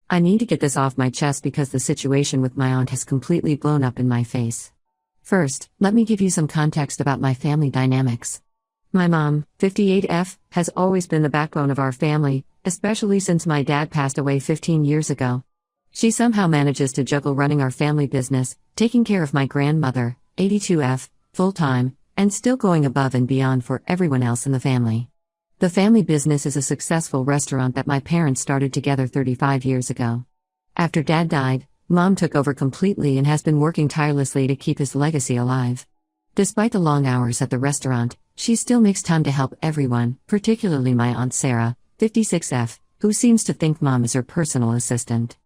I need to get this off my chest because the situation with my aunt has completely blown up in my face. First, let me give you some context about my family dynamics. My mom, 58F, has always been the backbone of our family, especially since my dad passed away 15 years ago. She somehow manages to juggle running our family business, taking care of my grandmother, 82F, full-time, and still going above and beyond for everyone else in the family. The family business is a successful restaurant that my parents started together 35 years ago. After Dad died, Mom took over completely and has been working tirelessly to keep his legacy alive. Despite the long hours at the restaurant, she still makes time to help everyone, particularly my Aunt Sarah, 56F, who seems to think Mom is her personal assistant.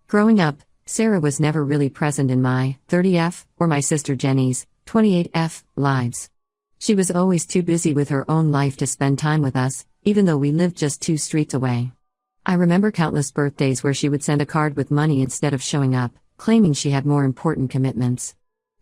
Growing up, Sarah was never really present in my 30F or my sister Jenny's 28F lives. She was always too busy with her own life to spend time with us, even though we lived just 2 streets away. I remember countless birthdays where she would send a card with money instead of showing up, claiming she had more important commitments.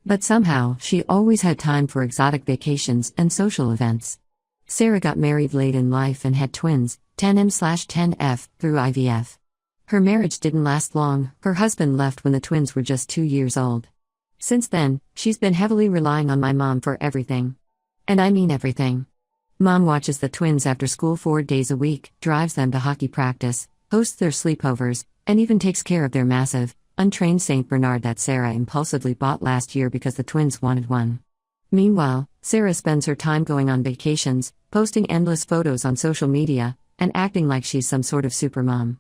But somehow, she always had time for exotic vacations and social events. Sarah got married late in life and had twins, 10M/10F, through IVF. Her marriage didn't last long. Her husband left when the twins were just 2 years old. Since then, she's been heavily relying on my mom for everything. And I mean everything. Mom watches the twins after school 4 days a week, drives them to hockey practice, hosts their sleepovers, and even takes care of their massive, untrained Saint Bernard that Sarah impulsively bought last year because the twins wanted one. Meanwhile, Sarah spends her time going on vacations, posting endless photos on social media, and acting like she's some sort of supermom.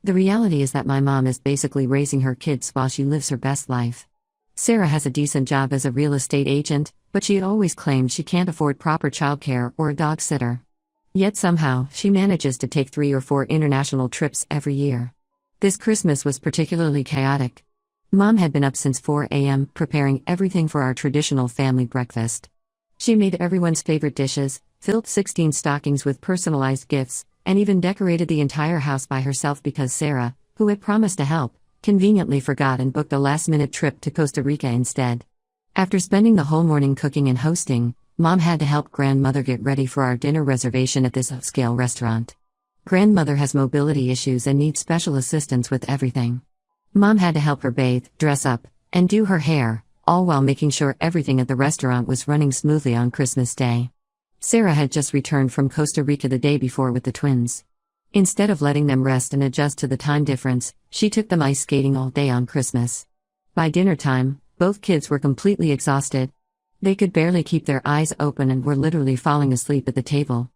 The reality is that my mom is basically raising her kids while she lives her best life. Sarah has a decent job as a real estate agent, but she always claims she can't afford proper childcare or a dog sitter. Yet somehow, she manages to take 3 or 4 international trips every year. This Christmas was particularly chaotic. Mom had been up since 4 a.m. preparing everything for our traditional family breakfast. She made everyone's favorite dishes, filled 16 stockings with personalized gifts, and even decorated the entire house by herself because Sarah, who had promised to help, conveniently forgot and booked a last-minute trip to Costa Rica instead. After spending the whole morning cooking and hosting, Mom had to help Grandmother get ready for our dinner reservation at this upscale restaurant. Grandmother has mobility issues and needs special assistance with everything. Mom had to help her bathe, dress up, and do her hair, all while making sure everything at the restaurant was running smoothly on Christmas Day. Sarah had just returned from Costa Rica the day before with the twins. Instead of letting them rest and adjust to the time difference, she took them ice skating all day on Christmas. By dinner time, both kids were completely exhausted. They could barely keep their eyes open and were literally falling asleep at the table.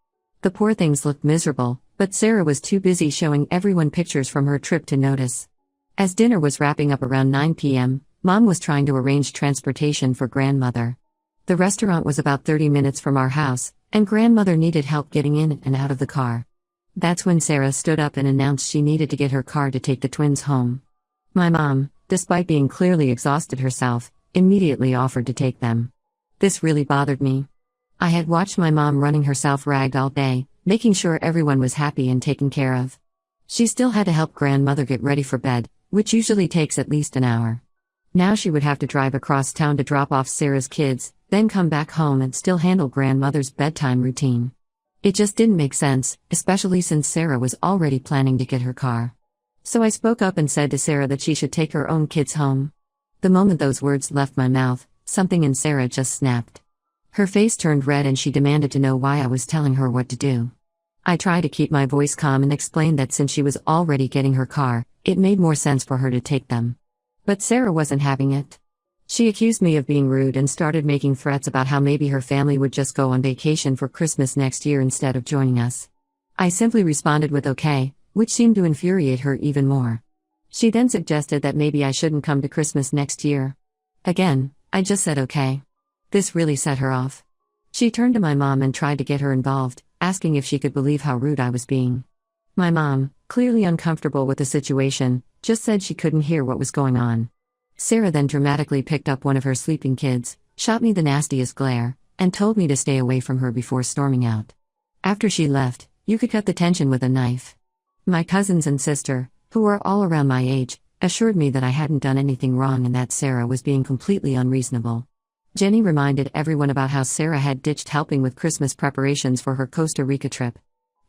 The poor things looked miserable, but Sarah was too busy showing everyone pictures from her trip to notice. As dinner was wrapping up around 9 p.m., Mom was trying to arrange transportation for Grandmother. The restaurant was about 30 minutes from our house, and Grandmother needed help getting in and out of the car. That's when Sarah stood up and announced she needed to get her car to take the twins home. My mom, despite being clearly exhausted herself, immediately offered to take them. This really bothered me. I had watched my mom running herself ragged all day, making sure everyone was happy and taken care of. She still had to help Grandmother get ready for bed, which usually takes at least an hour. Now she would have to drive across town to drop off Sarah's kids, then come back home and still handle Grandmother's bedtime routine. It just didn't make sense, especially since Sarah was already planning to get her car. So I spoke up and said to Sarah that she should take her own kids home. The moment those words left my mouth, something in Sarah just snapped. Her face turned red and she demanded to know why I was telling her what to do. I tried to keep my voice calm and explained that since she was already getting her car, it made more sense for her to take them. But Sarah wasn't having it. She accused me of being rude and started making threats about how maybe her family would just go on vacation for Christmas next year instead of joining us. I simply responded with okay, which seemed to infuriate her even more. She then suggested that maybe I shouldn't come to Christmas next year. Again, I just said okay. This really set her off. She turned to my mom and tried to get her involved, asking if she could believe how rude I was being. My mom, clearly uncomfortable with the situation, just said she couldn't hear what was going on. Sarah then dramatically picked up one of her sleeping kids, shot me the nastiest glare, and told me to stay away from her before storming out. After she left, you could cut the tension with a knife. My cousins and sister, who were all around my age, assured me that I hadn't done anything wrong and that Sarah was being completely unreasonable. Jenny reminded everyone about how Sarah had ditched helping with Christmas preparations for her Costa Rica trip.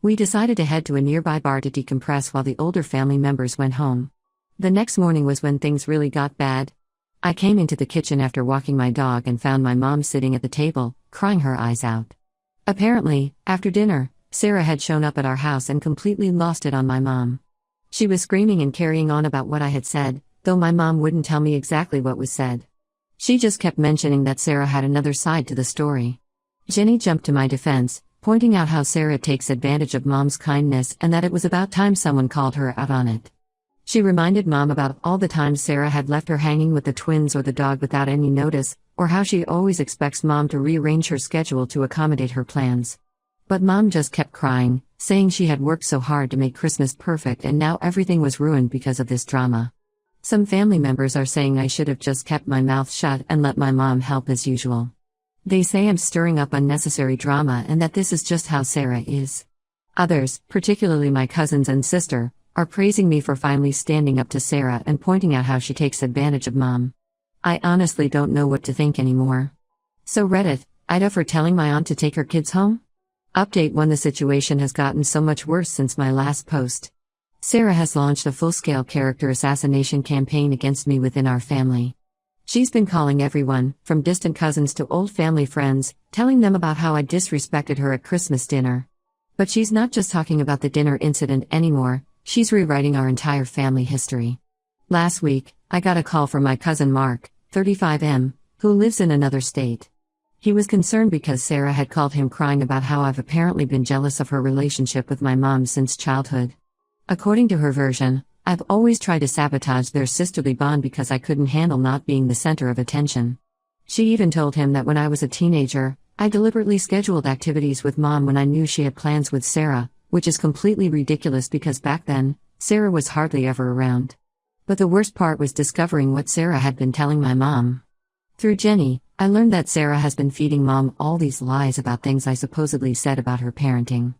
We decided to head to a nearby bar to decompress while the older family members went home. The next morning was when things really got bad. I came into the kitchen after walking my dog and found my mom sitting at the table, crying her eyes out. Apparently, after dinner, Sarah had shown up at our house and completely lost it on my mom. She was screaming and carrying on about what I had said, though my mom wouldn't tell me exactly what was said. She just kept mentioning that Sarah had another side to the story. Jenny jumped to my defense, pointing out how Sarah takes advantage of mom's kindness and that it was about time someone called her out on it. She reminded mom about all the times Sarah had left her hanging with the twins or the dog without any notice, or how she always expects mom to rearrange her schedule to accommodate her plans. But mom just kept crying, saying she had worked so hard to make Christmas perfect and now everything was ruined because of this drama. Some family members are saying I should have just kept my mouth shut and let my mom help as usual. They say I'm stirring up unnecessary drama and that this is just how Sarah is. Others, particularly my cousins and sister, are praising me for finally standing up to Sarah and pointing out how she takes advantage of mom. I honestly don't know what to think anymore. So Reddit, Ida for telling my aunt to take her kids home? Update 1. The situation has gotten so much worse since my last post. Sarah has launched a full-scale character assassination campaign against me within our family. She's been calling everyone, from distant cousins to old family friends, telling them about how I disrespected her at Christmas dinner. But she's not just talking about the dinner incident anymore, she's rewriting our entire family history. Last week, I got a call from my cousin Mark, 35M, who lives in another state. He was concerned because Sarah had called him crying about how I've apparently been jealous of her relationship with my mom since childhood. According to her version, I've always tried to sabotage their sisterly bond because I couldn't handle not being the center of attention. She even told him that when I was a teenager, I deliberately scheduled activities with mom when I knew she had plans with Sarah, which is completely ridiculous because back then, Sarah was hardly ever around. But the worst part was discovering what Sarah had been telling my mom. Through Jenny, I learned that Sarah has been feeding mom all these lies about things I supposedly said about her parenting.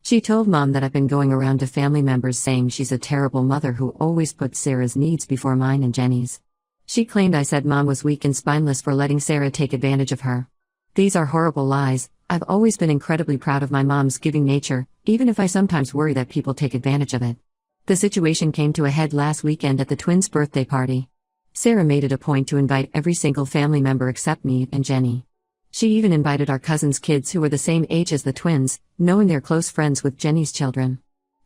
She told mom that I've been going around to family members saying she's a terrible mother who always puts Sarah's needs before mine and Jenny's. She claimed I said mom was weak and spineless for letting Sarah take advantage of her. These are horrible lies. I've always been incredibly proud of my mom's giving nature, even if I sometimes worry that people take advantage of it. The situation came to a head last weekend at the twins' birthday party. Sarah made it a point to invite every single family member except me and Jenny. She even invited our cousins' kids who were the same age as the twins, knowing they're close friends with Jenny's children.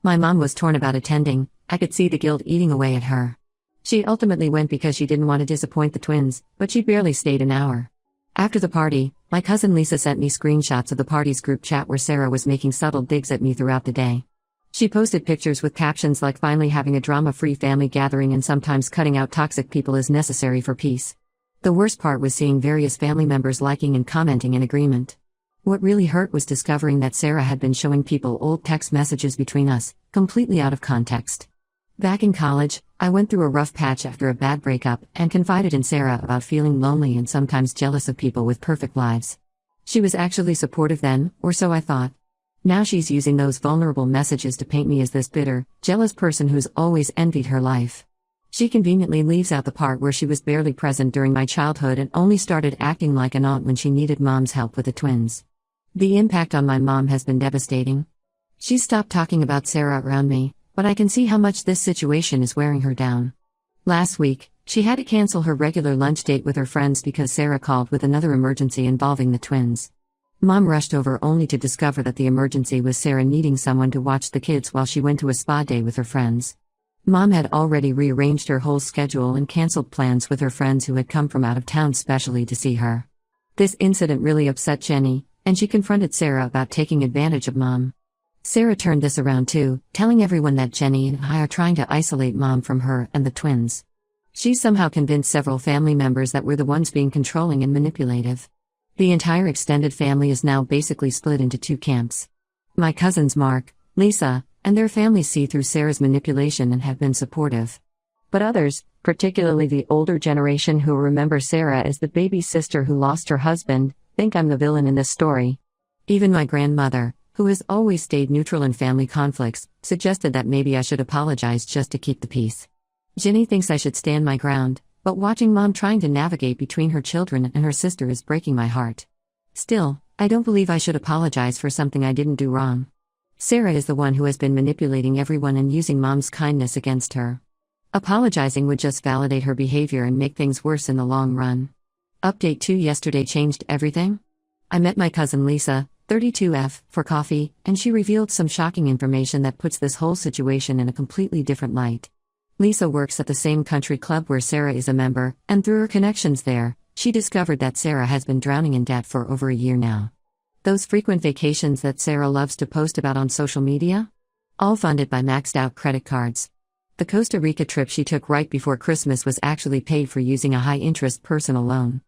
My mom was torn about attending. I could see the guilt eating away at her. She ultimately went because she didn't want to disappoint the twins, but she barely stayed an hour. After the party, my cousin Lisa sent me screenshots of the party's group chat where Sarah was making subtle digs at me throughout the day. She posted pictures with captions like finally having a drama-free family gathering and sometimes cutting out toxic people is necessary for peace. The worst part was seeing various family members liking and commenting in agreement. What really hurt was discovering that Sarah had been showing people old text messages between us, completely out of context. Back in college, I went through a rough patch after a bad breakup and confided in Sarah about feeling lonely and sometimes jealous of people with perfect lives. She was actually supportive then, or so I thought. Now she's using those vulnerable messages to paint me as this bitter, jealous person who's always envied her life. She conveniently leaves out the part where she was barely present during my childhood and only started acting like an aunt when she needed mom's help with the twins. The impact on my mom has been devastating. She's stopped talking about Sarah around me, but I can see how much this situation is wearing her down. Last week, she had to cancel her regular lunch date with her friends because Sarah called with another emergency involving the twins. Mom rushed over only to discover that the emergency was Sarah needing someone to watch the kids while she went to a spa day with her friends. Mom had already rearranged her whole schedule and canceled plans with her friends who had come from out of town specially to see her. This incident really upset Jenny, and she confronted Sarah about taking advantage of mom. Sarah turned this around too, telling everyone that Jenny and I are trying to isolate mom from her and the twins. She somehow convinced several family members that we're the ones being controlling and manipulative. The entire extended family is now basically split into two camps. My cousins Mark, Lisa, and their families see through Sarah's manipulation and have been supportive. But others, particularly the older generation who remember Sarah as the baby sister who lost her husband, think I'm the villain in this story. Even my grandmother, who has always stayed neutral in family conflicts, suggested that maybe I should apologize just to keep the peace. Jenny thinks I should stand my ground, but watching mom trying to navigate between her children and her sister is breaking my heart. Still, I don't believe I should apologize for something I didn't do wrong. Sarah is the one who has been manipulating everyone and using mom's kindness against her. Apologizing would just validate her behavior and make things worse in the long run. Update 2: Yesterday changed everything? I met my cousin Lisa, 32F, for coffee, and she revealed some shocking information that puts this whole situation in a completely different light. Lisa works at the same country club where Sarah is a member, and through her connections there, she discovered that Sarah has been drowning in debt for over a year now. Those frequent vacations that Sarah loves to post about on social media? All funded by maxed out credit cards. The Costa Rica trip she took right before Christmas was actually paid for using a high-interest personal loan.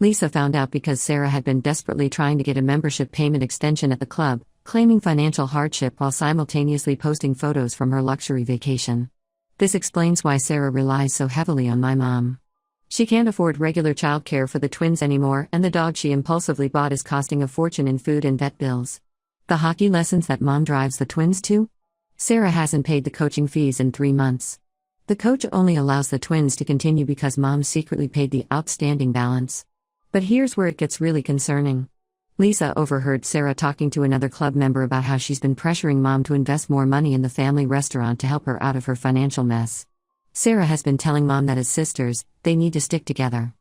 Lisa found out because Sarah had been desperately trying to get a membership payment extension at the club, claiming financial hardship while simultaneously posting photos from her luxury vacation. This explains why Sarah relies so heavily on my mom. She can't afford regular childcare for the twins anymore, and the dog she impulsively bought is costing a fortune in food and vet bills. The hockey lessons that mom drives the twins to? Sarah hasn't paid the coaching fees in 3 months. The coach only allows the twins to continue because mom secretly paid the outstanding balance. But here's where it gets really concerning. Lisa overheard Sarah talking to another club member about how she's been pressuring mom to invest more money in the family restaurant to help her out of her financial mess. Sarah has been telling mom that as sisters, they need to stick together.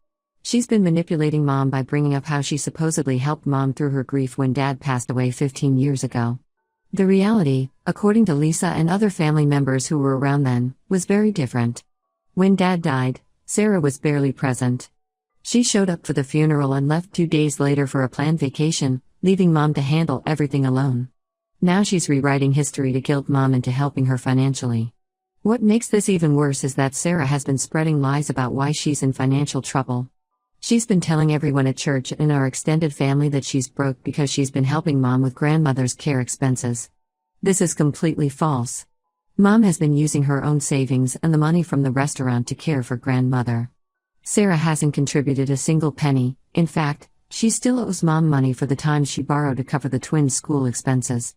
She's been manipulating mom by bringing up how she supposedly helped mom through her grief when dad passed away 15 years ago. The reality, according to Lisa and other family members who were around then, was very different. When dad died, Sarah was barely present. She showed up for the funeral and left 2 days later for a planned vacation, leaving mom to handle everything alone. Now she's rewriting history to guilt mom into helping her financially. What makes this even worse is that Sarah has been spreading lies about why she's in financial trouble. She's been telling everyone at church and in our extended family that she's broke because she's been helping mom with grandmother's care expenses. This is completely false. Mom has been using her own savings and the money from the restaurant to care for grandmother. Sarah hasn't contributed a single penny. In fact, she still owes mom money for the time she borrowed to cover the twins' school expenses.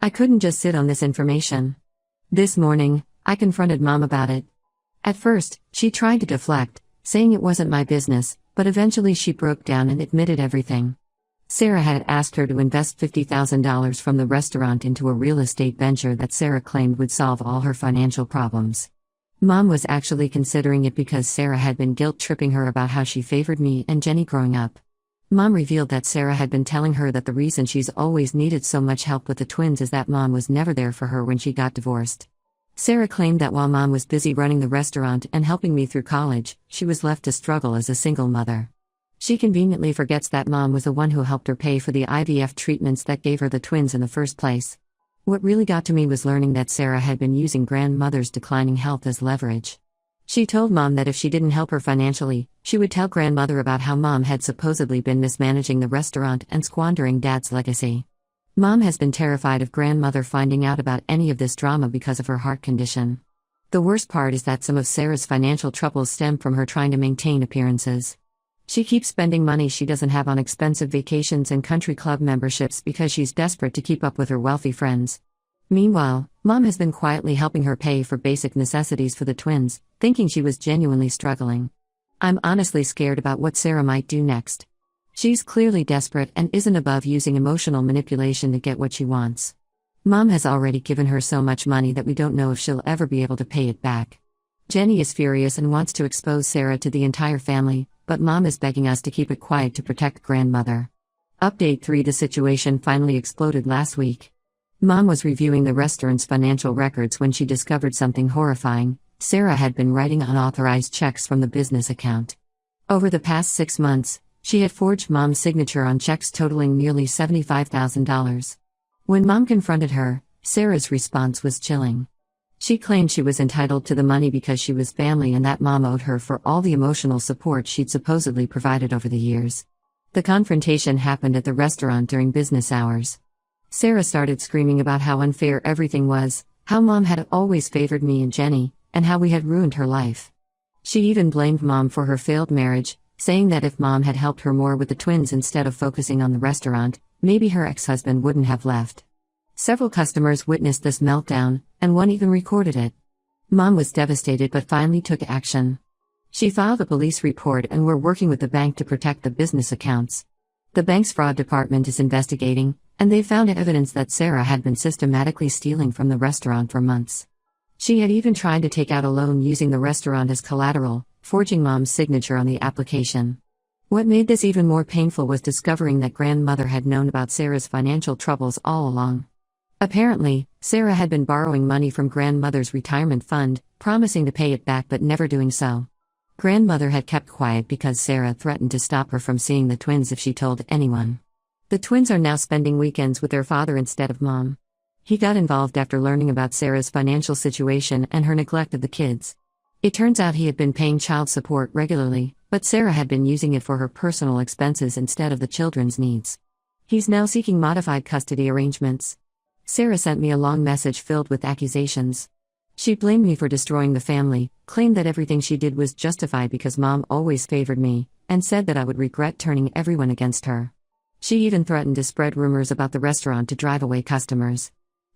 I couldn't just sit on this information. This morning, I confronted mom about it. At first, she tried to deflect, saying it wasn't my business, but eventually she broke down and admitted everything. Sarah had asked her to invest $50,000 from the restaurant into a real estate venture that Sarah claimed would solve all her financial problems. Mom was actually considering it because Sarah had been guilt-tripping her about how she favored me and Jenny growing up. Mom revealed that Sarah had been telling her that the reason she's always needed so much help with the twins is that mom was never there for her when she got divorced. Sarah claimed that while mom was busy running the restaurant and helping me through college, she was left to struggle as a single mother. She conveniently forgets that mom was the one who helped her pay for the IVF treatments that gave her the twins in the first place. What really got to me was learning that Sarah had been using grandmother's declining health as leverage. She told mom that if she didn't help her financially, she would tell grandmother about how mom had supposedly been mismanaging the restaurant and squandering dad's legacy. Mom has been terrified of grandmother finding out about any of this drama because of her heart condition. The worst part is that some of Sarah's financial troubles stem from her trying to maintain appearances. She keeps spending money she doesn't have on expensive vacations and country club memberships because she's desperate to keep up with her wealthy friends. Meanwhile, mom has been quietly helping her pay for basic necessities for the twins, thinking she was genuinely struggling. I'm honestly scared about what Sarah might do next. She's clearly desperate and isn't above using emotional manipulation to get what she wants. Mom has already given her so much money that we don't know if she'll ever be able to pay it back. Jenny is furious and wants to expose Sarah to the entire family, but mom is begging us to keep it quiet to protect grandmother. Update 3: The situation finally exploded last week. Mom was reviewing the restaurant's financial records when she discovered something horrifying. Sarah had been writing unauthorized checks from the business account. Over the past 6 months, she had forged mom's signature on checks totaling nearly $75,000. When mom confronted her, Sarah's response was chilling. She claimed she was entitled to the money because she was family and that mom owed her for all the emotional support she'd supposedly provided over the years. The confrontation happened at the restaurant during business hours. Sarah started screaming about how unfair everything was, how mom had always favored me and Jenny, and how we had ruined her life. She even blamed mom for her failed marriage, saying that if mom had helped her more with the twins instead of focusing on the restaurant, maybe her ex-husband wouldn't have left. Several customers witnessed this meltdown, and one even recorded it. Mom was devastated but finally took action. She filed a police report and we're working with the bank to protect the business accounts. The bank's fraud department is investigating, and they found evidence that Sarah had been systematically stealing from the restaurant for months. She had even tried to take out a loan using the restaurant as collateral, forging Mom's signature on the application. What made this even more painful was discovering that grandmother had known about Sarah's financial troubles all along. Apparently, Sarah had been borrowing money from grandmother's retirement fund, promising to pay it back but never doing so. Grandmother had kept quiet because Sarah threatened to stop her from seeing the twins if she told anyone. The twins are now spending weekends with their father instead of Mom. He got involved after learning about Sarah's financial situation and her neglect of the kids. It turns out he had been paying child support regularly, but Sarah had been using it for her personal expenses instead of the children's needs. He's now seeking modified custody arrangements. Sarah sent me a long message filled with accusations. She blamed me for destroying the family, claimed that everything she did was justified because Mom always favored me, and said that I would regret turning everyone against her. She even threatened to spread rumors about the restaurant to drive away customers.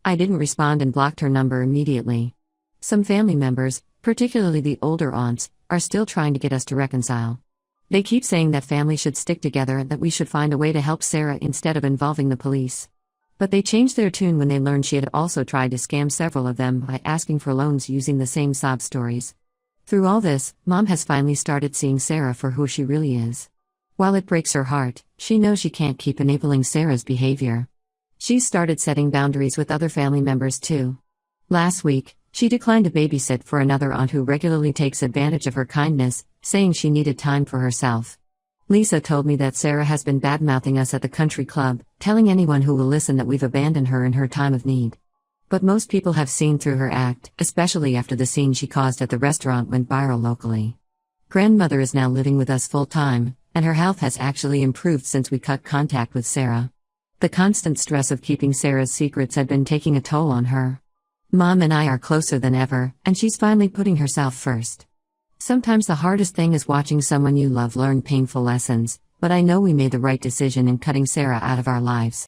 I didn't respond and blocked her number immediately. Some family members, particularly the older aunts, are still trying to get us to reconcile. They keep saying that family should stick together and that we should find a way to help Sarah instead of involving the police. But they changed their tune when they learned she had also tried to scam several of them by asking for loans using the same sob stories. Through all this, Mom has finally started seeing Sarah for who she really is. While it breaks her heart, she knows she can't keep enabling Sarah's behavior. She's started setting boundaries with other family members too. Last week, she declined to babysit for another aunt who regularly takes advantage of her kindness, saying she needed time for herself. Lisa told me that Sarah has been badmouthing us at the country club, telling anyone who will listen that we've abandoned her in her time of need. But most people have seen through her act, especially after the scene she caused at the restaurant went viral locally. Grandmother is now living with us full-time, and her health has actually improved since we cut contact with Sarah. The constant stress of keeping Sarah's secrets had been taking a toll on her. Mom and I are closer than ever, and she's finally putting herself first. Sometimes the hardest thing is watching someone you love learn painful lessons, but I know we made the right decision in cutting Sarah out of our lives.